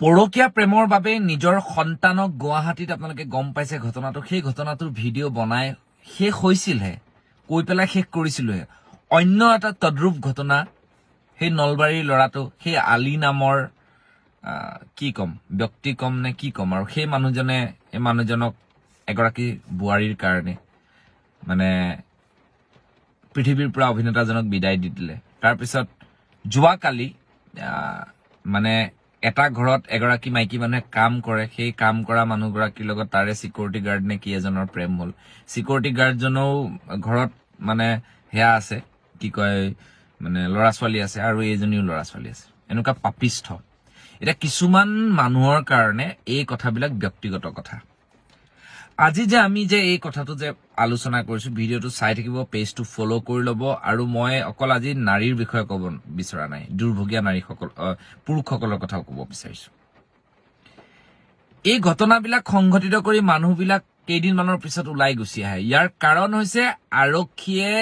পৰকীয়া প্ৰেমৰ বাবে নিজৰ সন্তানক গুৱাহাটীত আপোনালোকে গম পাইছে ঘটনাটো সেই ঘটনাটোৰ ভিডিঅ' বনাই শেষ হৈছিলহে কৈ পেলাই শেষ কৰিছিলোহে অন্য এটা তদ্ৰুপ ঘটনা সেই নলবাৰীৰ ল'ৰাটো সেই আলী নামৰ কি কম ব্যক্তি কম নে কি কম আৰু সেই মানুহজনক এগৰাকী বোৱাৰীৰ কাৰণে মানে পৃথিৱীৰ পৰা অভিনেতাজনক বিদায় দি দিলে তাৰপিছত যোৱাকালি মানে এটা ঘৰত এগৰাকী মাইকী মানুহে কাম কৰে সেই কাম কৰা মানুহগৰাকীৰ লগত তাৰে সিকিউৰিটি গাৰ্ড নে কি এজনৰ প্ৰেম হ'ল সিকিউৰিটি গাৰ্ডজনও ঘৰত মানে হেয়া আছে কি কয় মানে ল'ৰা ছোৱালী আছে আৰু এইজনীও ল'ৰা ছোৱালী আছে এনেকুৱা পাপিষ্ঠ এটা কিছুমান মানুহৰ কাৰণে এই কথাবিলাক ব্যক্তিগত কথা আজি যে আমি যে এই কথাটো যে আলোচনা কৰিছো ভিডিঅ'টো চাই থাকিব পেজটো ফলো কৰি ল'ব আৰু মই অকল আজি নাৰীৰ বিষয়ে ক'ব বিচৰা নাই দুৰ্ভগীয়া নাৰীসকল পুৰুষসকলৰ কথাও ক'ব বিচাৰিছো এই ঘটনাবিলাক সংঘটিত কৰি মানুহবিলাক কেইদিনমানৰ পিছত ওলাই গুচি আহে ইয়াৰ কাৰণ হৈছে আৰক্ষীয়ে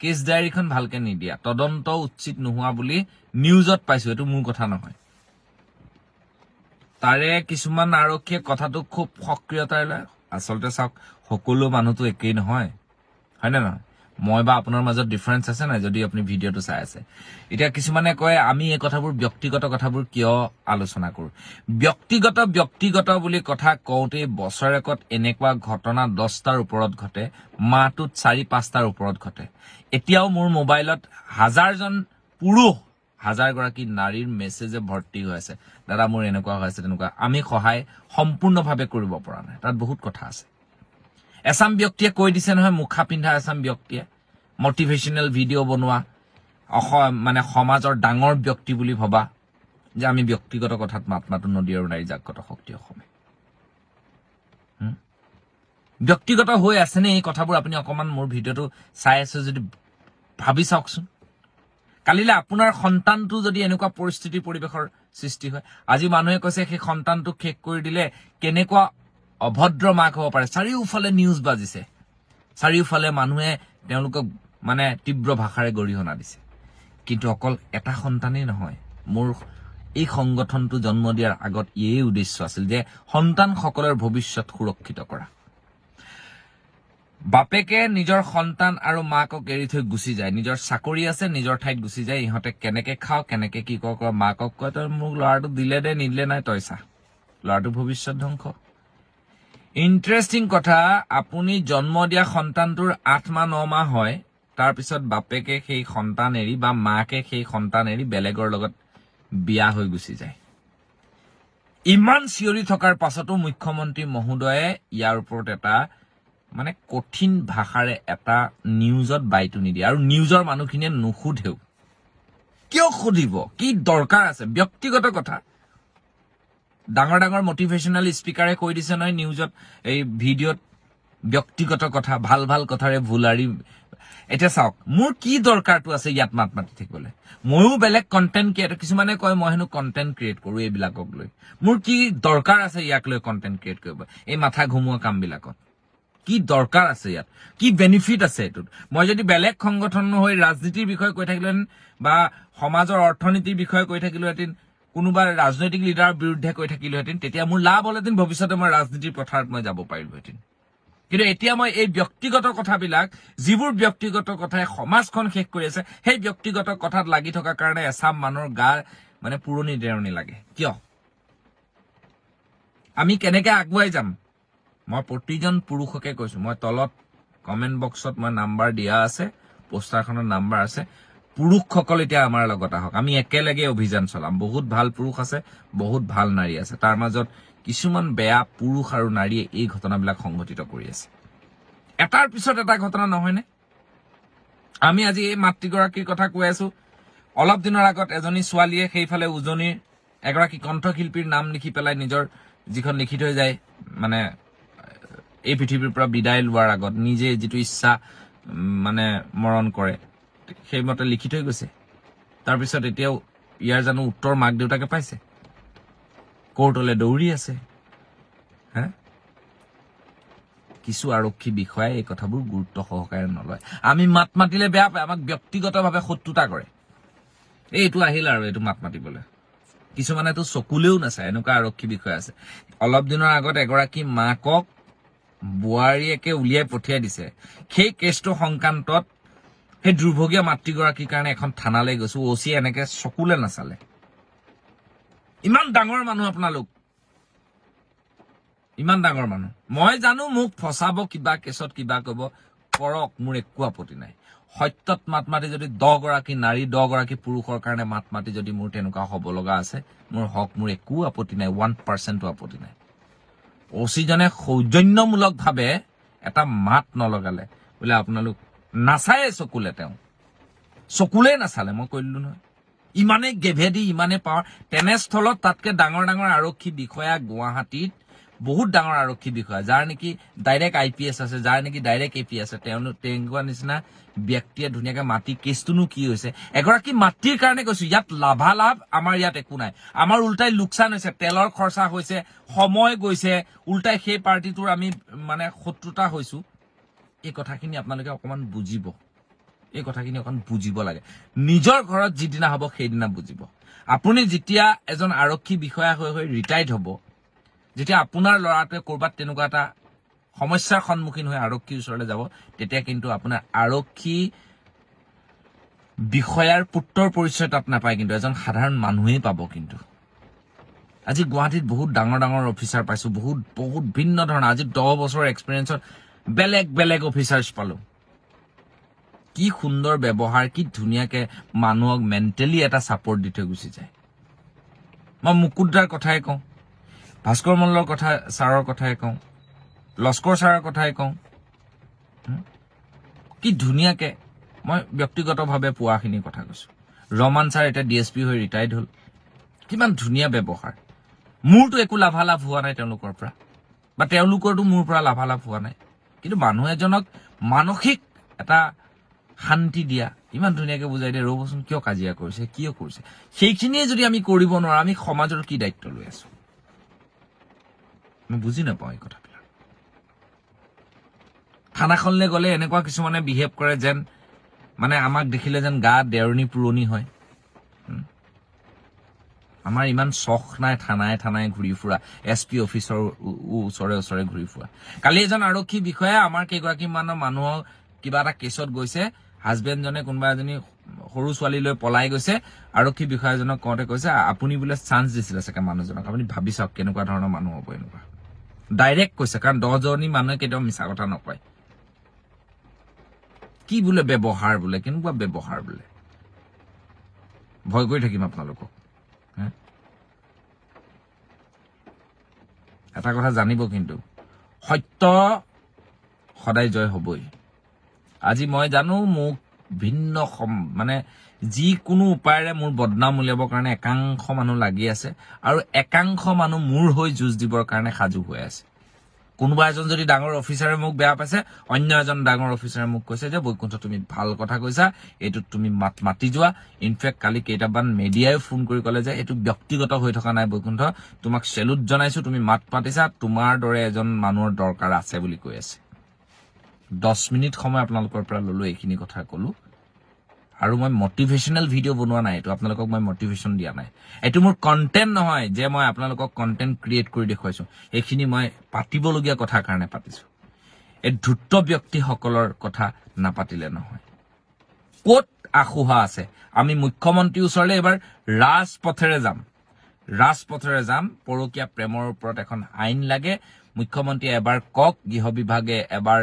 কেছ ডায়েৰীখন ভালকে নিদিয়া তদন্ত উচিত নোহোৱা বুলি নিউজত পাইছো এইটো মোৰ কথা নহয় তাৰে কিছুমান আৰক্ষীয়ে কথাটো খুব সক্ৰিয়তাৰে লয় আচলতে চাওক সকলো মানুহটো একেই নহয় হয় না নহয় মই বা আপোনাৰ মাজত ডিফাৰেন্স আছে না যদি আপুনি ভিডিঅ'টো চাই আছে এতিয়া কিছুমানে কয় আমি এই কথাবোৰ ব্যক্তিগত কথাবোৰ কিয় আলোচনা কৰো ব্যক্তিগত বুলি কথা কওঁতে বছৰেকত এনেকুৱা ঘটনা 10টাৰ ওপৰত ঘটে মাহটোত 4-5টাৰ ওপৰত ঘটে এতিয়াও মোৰ মোবাইলত হাজাৰজন পুৰুষ হাজাৰগৰাকী নাৰীৰ মেছেজে ভৰ্তি হৈ আছে দাদা মোৰ এনেকুৱা হৈ আছে তেনেকুৱা আমি সহায় সম্পূৰ্ণভাৱে কৰিব পৰা নাই তাত বহুত কথা আছে এছাম ব্যক্তিয়ে কৈ দিছে নহয় মুখা পিন্ধা এছাম ব্যক্তিয়ে মটিভেশ্যনেল ভিডিঅ' বনোৱা মানে সমাজৰ ডাঙৰ ব্যক্তি বুলি ভবা যে আমি ব্যক্তিগত কথাত মাত মাতো নদী আৰু নাৰী জাগ্ৰত শক্তি অসমে ব্যক্তিগত হৈ আছেনে এই কথাবোৰ আপুনি অকমান মোৰ ভিডিঅ'টো চাই আছে যদি ভাবি চাওকচোন কালিলে আপোনাৰ সন্তানটো যদি এনেকুৱা পৰিস্থিতি পৰিবেশৰ সৃষ্টি হয় আজি মানুহে কৈছে সেই সন্তানটো শেষ কৰি দিলে কেনেকুৱা অভদ্ৰ মাক হ'ব পাৰে চাৰিওফালে নিউজ বাজিছে চাৰিওফালে মানুহে তেওঁলোকক মানে তীব্ৰ ভাষাৰে গৰিহণা দিছে কিন্তু অকল এটা সন্তানেই নহয় মোৰ এই সংগঠনটো জন্ম দিয়াৰ আগত এই উদ্দেশ্য আছিল যে সন্তানসকলৰ ভৱিষ্যত সুৰক্ষিত কৰা বাপেকে নিজৰ সন্তান আৰু মাকক এৰি থৈ গুচি যায় নিজৰ চাকৰি আছে নিজৰ ঠাইত গুচি যায় ইহঁতে কেনেকে খাও কেনেকে কি কৰ মাকক কয় তই মোক ল'ৰাটো দিলে দে নিদিলে নাই তই চা ল'ৰাটো ভৱিষ্যত ধ্বংস ইণ্টাৰেষ্টিং কথা আপুনি জন্ম দিয়া সন্তানটোৰ 8 মাহ 9 মাহ হয় তাৰপিছত বাপেকে সেই সন্তান এৰি বা মাকে সেই সন্তান এৰি বেলেগৰ লগত বিয়া হৈ গুচি যায় ইমান চিঞৰি থকাৰ পাছতো মুখ্যমন্ত্ৰী মহোদয়ে ইয়াৰ ওপৰত এটা মানে কঠিন ভাষাৰে এটা নিউজত বাইটো নিদিয়ে আৰু নিউজৰ মানুহখিনিয়ে নুসুধেও কিয় সুধিব কি দৰকাৰ আছে ব্যক্তিগত কথা ডাঙৰ ডাঙৰ মটিভেশ্যনেল স্পিকাৰে কৈ দিছে নহয় নিউজত এই ভিডিঅ'ত ব্যক্তিগত কথা ভাল ভাল কথাৰে ভুলাৰি এটা চাওক মোৰ কি দৰকাৰটো আছে ইয়াত মাত মাতি থাকিবলৈ ময়ো বেলেগ কন্টেন্ট ক্ৰিয়েটৰ কিছুমানে কয় মই হেনো কন্টেন্ট ক্ৰিয়েট কৰো এইবিলাকক লৈ মোৰ কি দৰকাৰ আছে ইয়াক লৈ কন্টেন্ট ক্ৰিয়েট কৰিব এই মাথা ঘুমোৱা কামবিলাকত কি দৰকাৰ আছে ইয়াত কি বেনিফিট আছে এটোত মই যদি বেলেগ সংগঠন হৈ ৰাজনীতিৰ বিষয়ে কৈ থাকিলেন বা সমাজৰ অৰ্থনীতিৰ বিষয়ে কৈ থাকিলোহেঁতেন কোনোবা ৰাজনৈতিক লিডাৰৰ বিৰুদ্ধে কৈ থাকিলোহেঁতেন তেতিয়া মোৰ লাভ হ'লেহেঁতেন ভৱিষ্যতে মই ৰাজনীতিৰ পথাৰত মই যাব পাৰিলোহেঁতেন কিন্তু এতিয়া মই এই ব্যক্তিগত কথাবিলাক যিবোৰ ব্যক্তিগত কথাই সমাজখন শেষ কৰি আছে সেই ব্যক্তিগত কথাত লাগি থকাৰ কাৰণে এছাম মানুহৰ গা মানে পুৰণি দেৰণি লাগে কিয় আমি কেনেকে আগুৱাই যাম মই প্ৰতিজন পুৰুষকে কৈছো মই তলত কমেন্ট বক্সত মই নাম্বাৰ দিয়া আছে পোষ্টাৰখনৰ নাম্বাৰ আছে পুৰুষসকল এতিয়া আমাৰ লগত আহক আমি একেলগে অভিযান চলাম বহুত ভাল পুৰুষ আছে বহুত ভাল নাৰী আছে তাৰ মাজত কিছুমান বেয়া পুৰুষ আৰু নাৰীয়ে এই ঘটনাবিলাক সংঘটিত কৰি আছে এটাৰ পিছত এটা ঘটনা নহয়নে আমি আজি এই মাতৃগৰাকীৰ কথা কৈ আছো অলপ দিনৰ আগত এজনী ছোৱালীয়ে সেইফালে উজনিৰ এগৰাকী কণ্ঠশিল্পীৰ নাম লিখি পেলাই নিজৰ যিখন লিখি থৈ যায় মানে এই পৃথিৱীৰ পৰা বিদায় লোৱাৰ আগত নিজে যিটো ইচ্ছা মানে মৰণ কৰে সেইমতে লিখি থৈ গৈছে তাৰপিছত এতিয়াও ইয়াৰ জানো উত্তৰ মাক দেউতাকে পাইছে কোৰ্টলৈ দৌৰি আছে হা কিছু আৰক্ষী বিষয়াই এই কথাবোৰ গুৰুত্ব সহকাৰে নলয় আমি মাত মাতিলে বেয়া পায় আমাক ব্যক্তিগতভাৱে শত্ৰুতা কৰে এইটো আহিল আৰু এইটো মাত মাতিবলৈ কিছুমানেতো চকুলেও নাচায় এনেকুৱা আৰক্ষী বিষয়া আছে অলপ দিনৰ আগত এগৰাকী মাকক বুৱাৰীয়েকে উলিয়াই পঠিয়াই দিছে সেই কেছটো সংক্ৰান্তত সেই দুৰ্ভগীয়া মাতৃগৰাকীৰ কাৰণে এখন থানালৈ গৈছো ওচি এনেকে চকুলে নাচালে ইমান ডাঙৰ মানুহ আপোনালোক ইমান ডাঙৰ মানুহ মই জানো মোক ফসাব কিবা কেছত কিবা কব কৰক মোৰ একো আপত্তি নাই সত্যত মাত মাতি যদি 10 গৰাকী নাৰী 10 গৰাকী পুৰুষৰ কাৰণে মাত মাতি যদি মোৰ তেনেকুৱা হ'ব লগা আছে মোৰ হক মোৰ একো আপত্তি নাই 1% আপত্তি নাই ওচিজনে সৌজন্যমূলকভাৱে এটা মাত নলগালে বোলে আপোনালোক নাচায় চকুলে তেওঁ চকুলে নাচালে মই কৈলো নহয় ইমানে গেভেদি ইমানে পাৱাৰ তেনেস্থলত তাতকে ডাঙৰ ডাঙৰ আৰক্ষী বিষয়া গুৱাহাটীত বহুত ডাঙৰ আৰক্ষী বিষয়া যাৰ নেকি ডাইৰেক্ট আইপিএছ আছে যাৰ নেকি ডাইৰেক্ট এপি আছে তেনেকুৱা নিচিনা ব্যক্তিয়ে ধুনীয়াকে মাটি কেছটোনো কি হৈছে এগৰাকী মাটিৰ কাৰণে কৈছো ইয়াত লাভালাভ আমাৰ ইয়াত একো নাই আমাৰ উল্টাই লোকচান হৈছে তেলৰ খৰচা হৈছে সময় গৈছে উল্টাই সেই পাৰ্টিটোৰ আমি মানে শত্ৰুতা হৈছো এই কথাখিনি আপোনালোকে অকমান বুজিব এই কথাখিনি অকন বুজিব লাগে নিজৰ ঘৰত যিদিনা হ'ব সেইদিনা বুজিব আপুনি যেতিয়া এজন আৰক্ষী বিষয়া হৈ ৰিটায়াৰ্ড হ'ব যেতিয়া আপোনাৰ ল'ৰাটোৱে কৰবাত তেনেকুৱা এটা সমস্যাৰ সন্মুখীন হৈ আৰক্ষীৰ ওচৰলৈ যাব তেতিয়া কিন্তু আপোনাৰ আৰক্ষী বিষয়াৰ পুত্ৰৰ পৰিচয় তাত নাপায় কিন্তু এজন সাধাৰণ মানুহেই পাব কিন্তু আজি গুৱাহাটীত বহুত ডাঙৰ ডাঙৰ অফিচাৰ পাইছো বহুত ভিন্ন ধৰণৰ আজি 10 বছৰৰ এক্সপেৰিয়েন্সত বেলেগ অফিচাৰ্ছ পালো কি সুন্দৰ ব্যৱহাৰ কি ধুনীয়াকে মানুহক মেন্টেলি এটা সাপোৰ্ট দি থৈ গুচি যায় মই মুকুটদাৰ কথাই কওঁ ভাস্কৰ মল্লৰ কথা ছাৰৰ কথাই কওঁ লস্কৰ ছাৰৰ কথাই কওঁ কি ধুনীয়াকে মই ব্যক্তিগতভাৱে পোৱাখিনি কথা কৈছো ৰমান ছাৰ এটা ডিএসপি হৈ ৰিটায়াৰ্ড হ'ল কিমান ধুনীয়া ব্যৱহাৰ মোৰটো একো লাভালাভ হোৱা নাই তেওঁলোকৰ পৰা বা তেওঁলোকৰটো মোৰ পৰা লাভালাভ হোৱা নাই কিন্তু মানুহ এজনক মানসিক এটা শান্তি দিয়া ইমান ধুনীয়াকে বুজাই দিয়ে ৰবচোন কিয় কাজিয়া কৰিছে কিয় কৰিছে সেইখিনিয়ে যদি আমি কৰিব নোৱাৰো আমি সমাজৰ কি দায়িত্ব লৈ আছো মই বুজি নাপাওঁ এই কথাবিলাক থানাখনলৈ গ'লে এনেকুৱা কিছুমানে বিহেভ কৰে যেন মানে আমাক দেখিলে যেন গা দেৰণি পুৰণি হয় আমাৰ ইমান চখ নাই থানাই ঘূৰি ফুৰা এছপি অফিচৰ ওচৰে ঘূৰি ফুৰা কালি এজন আৰক্ষী বিষয়া আমাৰ কেইগৰাকী মানুহক কিবা এটা কেছত গৈছে হাজবেণ্ডজনে কোনোবা এজনী সৰু ছোৱালী লৈ পলাই গৈছে আৰক্ষী বিষয়াজনক কওঁতে কৈছে আপুনি বোলে চান্স দিছিলে চাগে মানুহজনক আপুনি ভাবি চাওক কেনেকুৱা ধৰণৰ মানুহ হ'ব এনেকুৱা ডাইৰেক্ট কৈছে কাৰণ 10 জনী মানুহে কেতিয়াও মিছা কথা নকয় কি বোলে ব্যৱহাৰ বোলে কেনেকুৱা ব্যৱহাৰ বোলে ভয় কৰি থাকিম আপোনালোকক এটা কথা জানিব কিন্তু সত্য সদায় জয় হ'বই আজি মই জানো মোক ভিন্ন মানে যিকোনো উপায়েৰে মোৰ বদনাম উলিয়াবৰ কাৰণে একাংশ মানুহ লাগি আছে আৰু একাংশ মানুহ মোৰ হৈ যুঁজ দিবৰ কাৰণে সাজু হৈ আছে কোনোবা এজন যদি ডাঙৰ অফিচাৰে মোক বেয়া পাইছে অন্য এজন ডাঙৰ অফিচাৰে মোক কৈছে যে বৈকুণ্ঠ তুমি ভাল কথা কৈছা এইটো তুমি মাতি যোৱা ইনফেক্ট কালি কেইটামান মিডিয়াই ফোন কৰি ক'লে যে এইটো ব্যক্তিগত হৈ থকা নাই বৈকুণ্ঠ তোমাক সেলুট জনাইছো তুমি মাত পাতিছা তোমাৰ দৰে এজন মানুহৰ দৰকাৰ আছে বুলি কৈ আছে 10 মিনিট সময় আপোনালোকৰ পৰা ললো এইখিনি কথা কলো আৰু মই মোটিভেশনাল ভিডিও বনোৱা নাই এটো আপোনালোকক মই মোটিভেশন দিয়া নাই এটো মোৰ কন্টেন্ট নহয় যে মই আপোনালোকক কন্টেন্ট ক্ৰিয়েট কৰি দেখুৱাইছো এইখিনি মই পাতিবলগীয়া কথা কাৰণে পাতিছো এই ধূৰ্ত ব্যক্তি সকলৰ কথা নাপাতিলে নহয় কোট আখুহা আছে আমি মুখ্যমন্ত্ৰী ওচৰলে এবাৰ ৰাজপথেৰে যাম পৰকীয়া প্ৰেমৰ ওপৰত এখন আইন লাগে মুখ্যমন্ত্ৰী এবাৰ কক গৃহ বিভাগে এবাৰ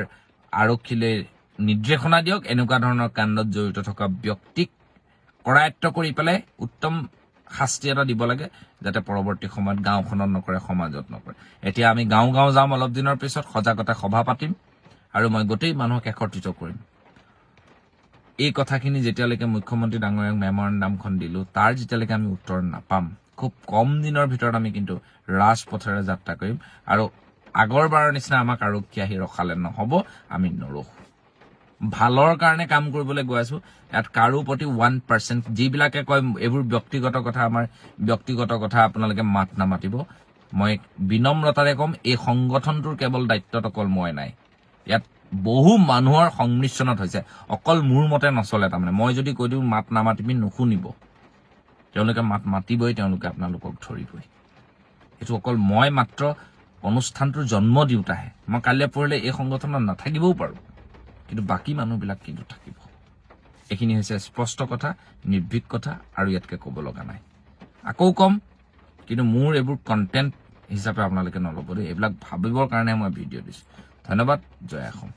আৰক্ষীলৈ নিৰ্দেশনা দিয়ক এনেকুৱা ধৰণৰ কাণ্ডত জড়িত থকা ব্যক্তিক কৰায়ত্ব কৰি পেলাই উত্তম শাস্তি এটা দিব লাগে যাতে পৰৱৰ্তী সময়ত গাঁওখনত নকৰে সমাজত নকৰে এতিয়া আমি গাঁও যাম অলপ দিনৰ পিছত সজাগতা সভা পাতিম আৰু মই গোটেই মানুহক একত্ৰিত কৰিম এই কথাখিনি যেতিয়ালৈকে মুখ্যমন্ত্ৰী ডাঙৰীয়াক মেমৰেণ্ডামখন দিলো তাৰ যেতিয়ালৈকে আমি উত্তৰ নাপাম খুব কম দিনৰ ভিতৰত আমি কিন্তু ৰাজপথেৰে যাত্ৰা কৰিম আৰু আগৰবাৰৰ নিচিনা আমাক আৰক্ষী আহি ৰখালে নহব আমি নৰখো ভালৰ কাৰণে কাম কৰিবলৈ গৈ আছো ইয়াত কাৰো প্ৰতি 1% যিবিলাকে কয় এইবোৰ ব্যক্তিগত কথা আমাৰ ব্যক্তিগত কথা আপোনালোকে মাত নামাতিব মই বিনম্ৰতাৰে কম এই সংগঠনটোৰ কেৱল দায়িত্বত অকল মই নাই ইয়াত বহু মানুহৰ সংমিশ্ৰণত হৈছে অকল মোৰ মতে নচলে তাৰমানে মই যদি কৈ দিওঁ মাত নামাতিবি নুশুনিব তেওঁলোকে মাতিবই, তেওঁলোকে আপোনালোকক ধৰিবই। এইটো অকল মই মাত্ৰ অনুষ্ঠানটোৰ জন্ম দিওঁতাহে। মই কাইলৈ পৰহিলে এই সংগঠনত নাথাকিবও পাৰোঁ, কিন্তু বাকী মানুহবিলাক কিন্তু থাকিব। এইখিনি হৈছে স্পষ্ট কথা, নিৰ্ভীক কথা, আৰু ইয়াতকৈ ক'ব লগা নাই। আকৌ কম, কিন্তু মোৰ এইবোৰ কণ্টেণ্ট হিচাপে আপোনালোকে নল'ব দেই। এইবিলাক ভাবিবৰ কাৰণে মই ভিডিঅ' দিছোঁ। ধন্যবাদ। জয় অসম।